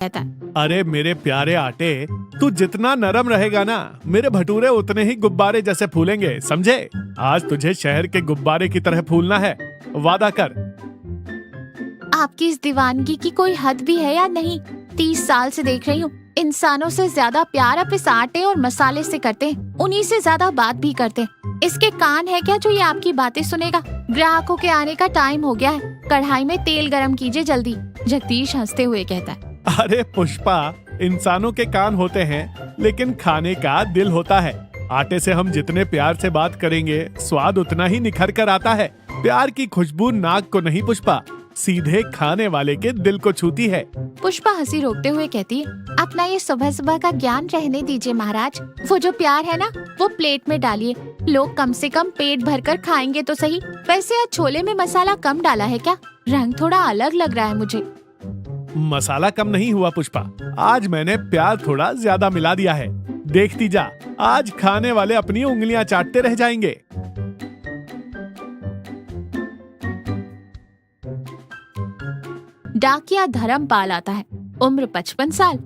कहता है। अरे मेरे प्यारे आटे, तू जितना नरम रहेगा ना, मेरे भटूरे उतने ही गुब्बारे जैसे फूलेंगे, समझे? आज तुझे शहर के गुब्बारे की तरह फूलना है, वादा कर। आपकी इस दीवानगी की कोई हद भी है या नहीं? 30 साल से देख रही हूँ, इंसानों से ज्यादा प्यार आप इस आटे और मसाले से करते हैं, उन्हीं से ज्यादा बात भी करते हैं। इसके कान है क्या जो ये आपकी बातें सुनेगा? ग्राहकों के आने का टाइम हो गया है, कढ़ाई में तेल गरम कीजिए जल्दी। जगदीश हंसते हुए कहता है। अरे पुष्पा, इंसानों के कान होते हैं लेकिन खाने का दिल होता है। आटे से हम जितने प्यार से बात करेंगे, स्वाद उतना ही निखर कर आता है। प्यार की खुशबू नाक को नहीं पुष्पा, सीधे खाने वाले के दिल को छूती है। पुष्पा हंसी रोकते हुए कहती है, अपना ये सुबह सुबह का ज्ञान रहने दीजिए महाराज। वो जो प्यार है ना, वो प्लेट में डालिए, लोग कम से कम पेट भरकर खाएंगे तो सही। वैसे आज छोले में मसाला कम डाला है क्या? रंग थोड़ा अलग लग रहा है मुझे। मसाला कम नहीं हुआ पुष्पा, आज मैंने प्यार थोड़ा ज्यादा मिला दिया है। देखती जा, आज खाने वाले अपनी उंगलियां चाटते रह जाएंगे। डाकिया धर्मपाल आता है, उम्र 55 साल।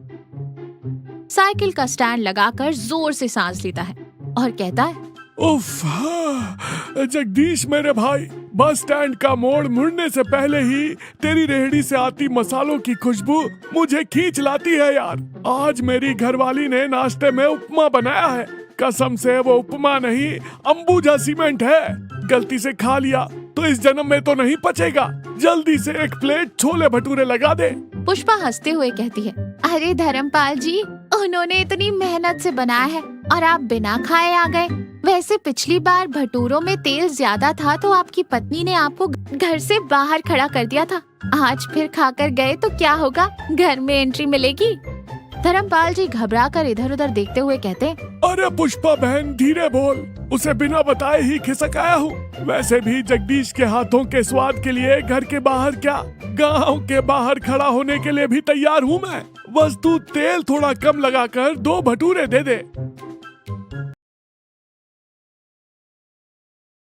साइकिल का स्टैंड लगाकर जोर से सांस लेता है और कहता है, उफ, जगदीश मेरे भाई, बस स्टैंड का मोड़ मुड़ने से पहले ही तेरी रेहड़ी से आती मसालों की खुशबू मुझे खींच लाती है यार। आज मेरी घरवाली ने नाश्ते में उपमा बनाया है, कसम से वो उपमा नहीं अंबुजा सीमेंट है। गलती से खा लिया तो इस जन्म में तो नहीं पचेगा। जल्दी से एक प्लेट छोले भटूरे लगा दे। पुष्पा हंसते हुए कहती है, अरे धर्मपाल जी, उन्होंने इतनी मेहनत से बनाया है और आप बिना खाए आ गए। वैसे पिछली बार भटूरों में तेल ज्यादा था तो आपकी पत्नी ने आपको घर से बाहर खड़ा कर दिया था। आज फिर खाकर गए तो क्या होगा? घर में एंट्री मिलेगी। धर्मपाल जी घबरा कर इधर उधर देखते हुए कहते हैं, अरे पुष्पा बहन, धीरे बोल, उसे बिना बताए ही खिसक आया हूँ। वैसे भी जगदीश के हाथों के स्वाद के लिए घर के बाहर क्या, गांव के बाहर खड़ा होने के लिए भी तैयार हूँ मैं। बस तू तेल थोड़ा कम लगाकर 2 भटूरे दे दे।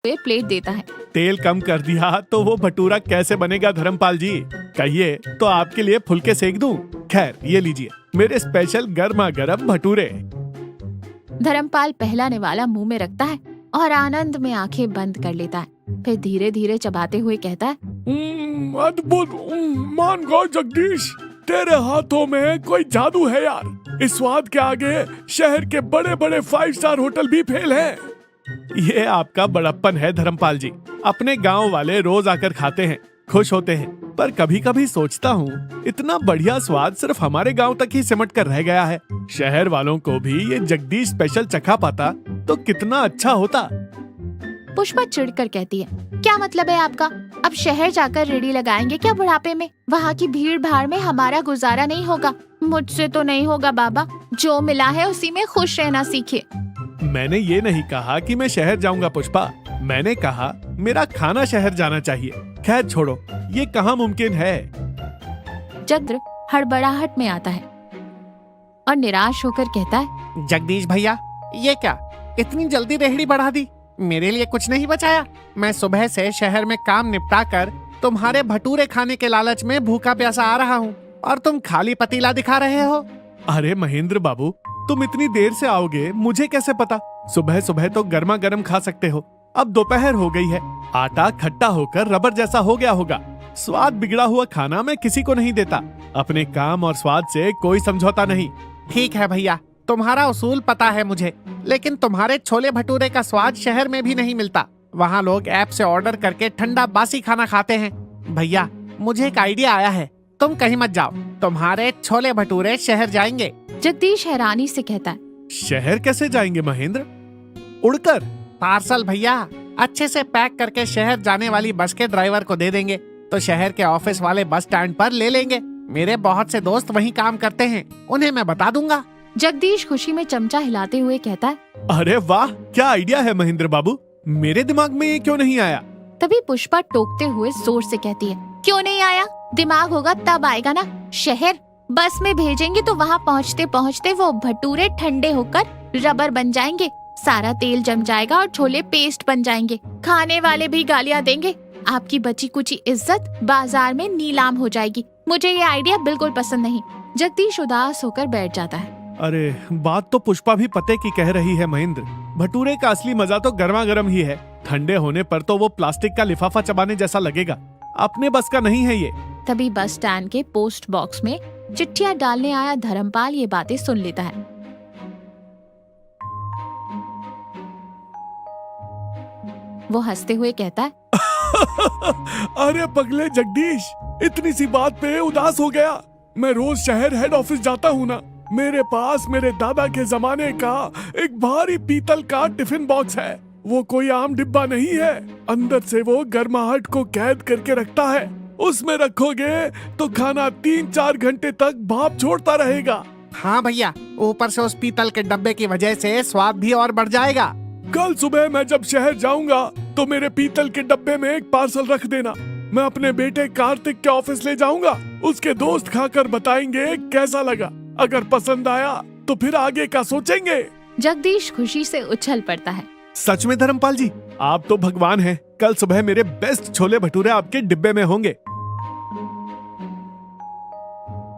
वे प्लेट देता है। तेल कम कर दिया तो वो भटूरा कैसे बनेगा धर्मपाल जी? कहिए तो आपके लिए फुलके सेक दूं? खैर, ये लीजिए मेरे स्पेशल गर्मा गर्म भटूरे। धर्मपाल पहला निवाला मुंह में रखता है और आनंद में आंखें बंद कर लेता है। फिर धीरे धीरे चबाते हुए कहता है, अद्भुत, मान गो जगदीश, तेरे हाथों में कोई जादू है यार। इस स्वाद के आगे शहर के बड़े बड़े 5 स्टार होटल भी फेल हैं। ये आपका बड़प्पन है धर्मपाल जी। अपने गांव वाले रोज आकर खाते हैं, खुश होते हैं, पर कभी कभी सोचता हूँ इतना बढ़िया स्वाद सिर्फ हमारे गांव तक ही सिमट कर रह गया है। शहर वालों को भी ये जगदीश स्पेशल चखा पाता तो कितना अच्छा होता। पुष्पा चिढ़कर कहती है, क्या मतलब है आपका? अब शहर जाकर रेडी लगाएंगे क्या बुढ़ापे में? वहाँ की भीड़ भाड़ में हमारा गुजारा नहीं होगा। मुझसे तो नहीं होगा बाबा, जो मिला है उसी में खुश रहना सीखिए। मैंने ये नहीं कहा कि मैं शहर जाऊंगा पुष्पा, मैंने कहा मेरा खाना शहर जाना चाहिए। खैर छोड़ो, ये कहाँ मुमकिन है। चंद्र हड़बड़ाहट में आता है और निराश होकर कहता है, जगदीश भैया, ये क्या इतनी जल्दी रेहड़ी बढ़ा दी? मेरे लिए कुछ नहीं बचाया? मैं सुबह से शहर में काम निपटा कर तुम्हारे भटूरे खाने के लालच में भूखा प्यासा आ रहा हूँ और तुम खाली पतीला दिखा रहे हो। अरे महेंद्र बाबू, तुम इतनी देर से आओगे मुझे कैसे पता? सुबह सुबह तो गर्मा गर्म खा सकते हो। अब दोपहर हो गई है, आटा खट्टा होकर रबर जैसा हो गया होगा। स्वाद बिगड़ा हुआ खाना मैं किसी को नहीं देता। अपने काम और स्वाद से कोई समझौता नहीं। ठीक है भैया, तुम्हारा उसूल पता है मुझे, लेकिन तुम्हारे छोले भटूरे का स्वाद शहर में भी नहीं मिलता। वहाँ लोग ऐप से ऑर्डर करके ठंडा बासी खाना खाते हैं। भैया, मुझे एक आइडिया आया है, तुम कहीं मत जाओ, तुम्हारे छोले भटूरे शहर जाएंगे। जगदीश हैरानी से कहता है, शहर कैसे जाएंगे महेंद्र? उड़कर? पार्सल भैया, अच्छे से पैक करके शहर जाने वाली बस के ड्राइवर को दे देंगे तो शहर के ऑफिस वाले बस स्टैंड पर ले लेंगे। मेरे बहुत से दोस्त वहीं काम करते हैं, उन्हें मैं बता दूंगा। जगदीश खुशी में चमचा हिलाते हुए कहता है, अरे वाह, क्या आइडिया है महेंद्र बाबू, मेरे दिमाग में ये क्यों नहीं आया? तभी पुष्पा टोकते हुए जोर से कहती है, क्यों नहीं आया? दिमाग होगा तब आएगा ना। शहर बस में भेजेंगे तो वहाँ पहुँचते पहुँचते वो भटूरे ठंडे होकर रबर बन जाएंगे, सारा तेल जम जाएगा और छोले पेस्ट बन जाएंगे। खाने वाले भी गालियाँ देंगे। आपकी बची कुची इज्जत बाजार में नीलाम हो जाएगी। मुझे ये आइडिया बिल्कुल पसंद नहीं। जगदीश उदास होकर बैठ जाता है। अरे बात तो पुष्पा भी पते की कह रही है महेंद्र। भटूरे का असली मजा तो गर्मा गर्म ही है। ठंडे होने पर तो वो प्लास्टिक का लिफाफा चबाने जैसा लगेगा। अपने बस का नहीं है ये। तभी बस स्टैंड के पोस्ट बॉक्स में चिट्ठियां डालने आया धर्मपाल ये बातें सुन लेता है। वो हंसते हुए कहता है, अरे पगले जगदीश, इतनी सी बात पे उदास हो गया। मैं रोज शहर हेड ऑफिस जाता हूँ ना। मेरे पास मेरे दादा के जमाने का एक भारी पीतल का टिफिन बॉक्स है। वो कोई आम डिब्बा नहीं है। अंदर से वो गर्माहट को कैद करके रखता है। उसमें रखोगे तो खाना 3-4 घंटे तक भाप छोड़ता रहेगा। हाँ भैया, ऊपर से उस पीतल के डब्बे की वजह से स्वाद भी और बढ़ जाएगा। कल सुबह मैं जब शहर जाऊंगा तो मेरे पीतल के डब्बे में एक पार्सल रख देना। मैं अपने बेटे कार्तिक के ऑफिस ले जाऊंगा। उसके दोस्त खाकर बताएंगे कैसा लगा। अगर पसंद आया तो फिर आगे का सोचेंगे। जगदीश खुशी से उछल पड़ता है। सच में धर्मपाल जी, आप तो भगवान हैं। कल सुबह मेरे बेस्ट छोले भटूरे आपके डिब्बे में होंगे।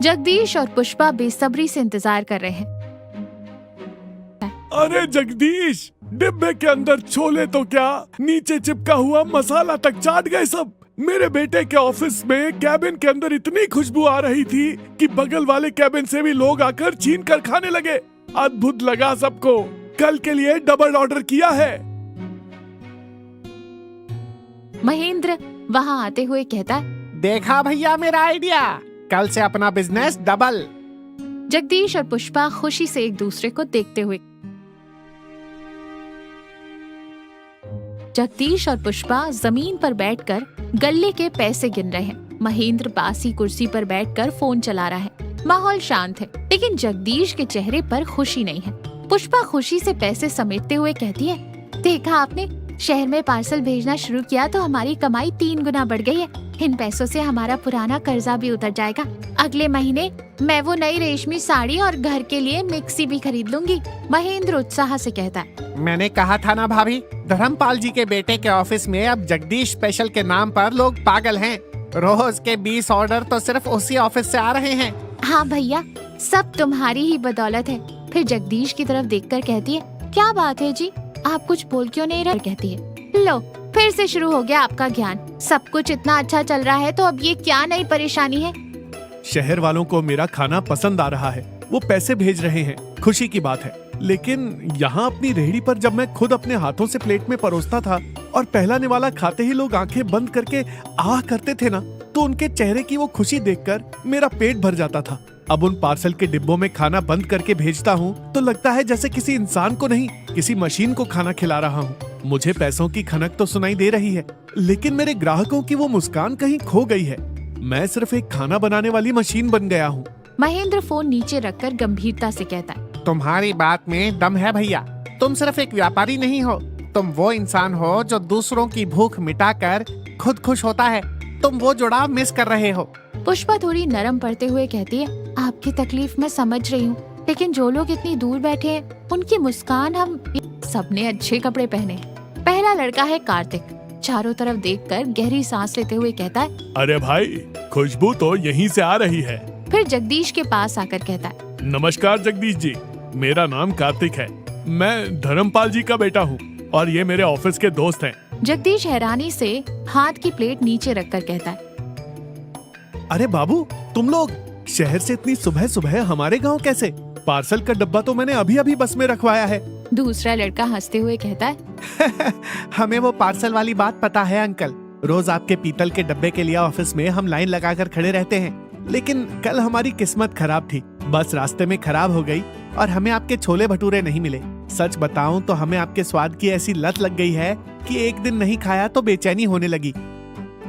जगदीश और पुष्पा बेसब्री से इंतजार कर रहे हैं। अरे जगदीश, डिब्बे के अंदर छोले तो क्या, नीचे चिपका हुआ मसाला तक चाट गए सब। मेरे बेटे के ऑफिस में कैबिन के अंदर इतनी खुशबू आ रही थी कि बगल वाले कैबिन से भी लोग आकर छीन कर खाने लगे। अद्भुत लगा सबको। कल के लिए डबल ऑर्डर किया है। महेंद्र वहाँ आते हुए कहता है, देखा भैया मेरा आइडिया, कल से अपना बिजनेस डबल। जगदीश और पुष्पा खुशी से एक दूसरे को देखते हुए। जगदीश और पुष्पा जमीन पर बैठकर गल्ले के पैसे गिन रहे हैं। महेंद्र बासी कुर्सी पर बैठकर फोन चला रहा है। माहौल शांत है, लेकिन जगदीश के चेहरे पर खुशी नहीं है। पुष्पा खुशी से पैसे समेटते हुए कहती है, देखा आपने, शहर में पार्सल भेजना शुरू किया तो हमारी कमाई 3 गुना बढ़ गई है। इन पैसों से हमारा पुराना कर्जा भी उतर जाएगा। अगले महीने मैं वो नई रेशमी साड़ी और घर के लिए मिक्सी भी खरीद लूंगी। महेंद्र उत्साह से कहता है, मैंने कहा था ना भाभी, धर्मपाल जी के बेटे के ऑफिस में अब जगदीश स्पेशल के नाम पर लोग पागल हैं। रोज के 20 ऑर्डर तो सिर्फ उसी ऑफिस से आ रहे हैं। हाँ भैया, सब तुम्हारी ही बदौलत है। फिर जगदीश की तरफ देखकर कहती है, क्या बात है जी, आप कुछ बोल क्यों नहीं रहे? कहती है, लो फिर से शुरू हो गया आपका ज्ञान। सब कुछ इतना अच्छा चल रहा है तो अब ये क्या नई परेशानी है? शहर वालों को मेरा खाना पसंद आ रहा है। वो पैसे भेज रहे हैं, खुशी की बात है। लेकिन यहाँ अपनी रेहड़ी पर जब मैं खुद अपने हाथों से प्लेट में परोसता था और पहला निवाला खाते ही लोग आंखें बंद करके आह करते थे ना, तो उनके चेहरे की वो खुशी देखकर मेरा पेट भर जाता था। अब उन पार्सल के डिब्बों में खाना बंद करके भेजता हूँ तो लगता है जैसे किसी इंसान को नहीं, किसी मशीन को खाना खिला रहा हूँ। मुझे पैसों की खनक तो सुनाई दे रही है, लेकिन मेरे ग्राहकों की वो मुस्कान कहीं खो गई है। मैं सिर्फ एक खाना बनाने वाली मशीन बन गया हूँ। महेंद्र फोन नीचे रखकर गंभीरता से कहता है, तुम्हारी बात में दम है भैया। तुम सिर्फ एक व्यापारी नहीं हो, तुम वो इंसान हो जो दूसरों की भूख मिटाकर खुद खुश होता है। तुम वो जुड़ाव मिस कर रहे हो। पुष्पा थोड़ी नरम पड़ते हुए कहती है, आपकी तकलीफ मैं समझ रही हूँ, लेकिन जो लोग इतनी दूर बैठे हैं उनकी मुस्कान हम सबने अच्छे कपड़े पहने हैं। पहला लड़का है कार्तिक, चारों तरफ देखकर गहरी सांस लेते हुए कहता है, अरे भाई, खुशबू तो यहीं से आ रही है। फिर जगदीश के पास आकर कहता है, नमस्कार जगदीश जी, मेरा नाम कार्तिक है। मैं धर्मपाल जी का बेटा हूँ और ये मेरे ऑफिस के दोस्त हैं। जगदीश हैरानी से हाथ की प्लेट नीचे रखकर कहता है, अरे बाबू, तुम लोग शहर से इतनी सुबह सुबह हमारे गांव कैसे? पार्सल का डब्बा तो मैंने अभी अभी बस में रखवाया है। दूसरा लड़का हंसते हुए कहता है, हमें वो पार्सल वाली बात पता है अंकल। रोज आपके पीतल के डब्बे के लिए ऑफिस में हम लाइन लगाकर खड़े रहते हैं। लेकिन कल हमारी किस्मत खराब थी, बस रास्ते में खराब हो गई और हमें आपके छोले भटूरे नहीं मिले। सच बताऊं तो हमें आपके स्वाद की ऐसी लत लग गई है कि एक दिन नहीं खाया तो बेचैनी होने लगी।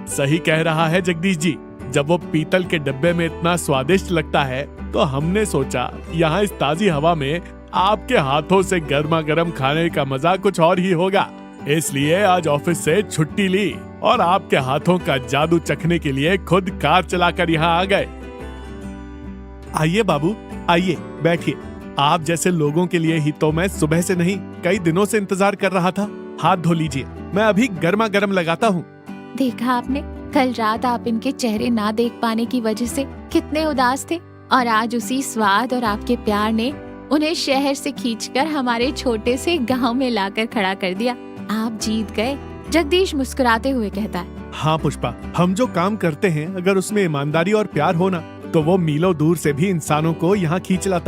सही कह रहा है जगदीश जी। जब वो पीतल के डब्बे में इतना स्वादिष्ट लगता है तो हमने सोचा यहाँ इस ताजी हवा में आपके हाथों से गर्मा गर्म खाने का मजा कुछ और ही होगा। इसलिए आज ऑफिस से छुट्टी ली और आपके हाथों का जादू चखने के लिए खुद कार चलाकर यहाँ आ गए। आइए बाबू, आइए बैठिए। आप जैसे लोगों के लिए ही तो मैं सुबह से नहीं कई दिनों से इंतजार कर रहा था। हाथ धो लीजिए, मैं अभी गर्मा गर्म लगाता हूँ। देखा आपने, कल रात आप इनके चेहरे ना देख पाने की वजह से कितने उदास थे। और आज उसी स्वाद और आपके प्यार ने उन्हें शहर से खींचकर हमारे छोटे से गांव में लाकर खड़ा कर दिया। आप जीत गए, जगदीश मुस्कुराते हुए कहता है। हाँ पुष्पा, हम जो काम करते हैं अगर उसमें ईमानदारी और प्यार हो ना तो वो मीलों दूर से भी इंसानों को यहाँ खींच लाता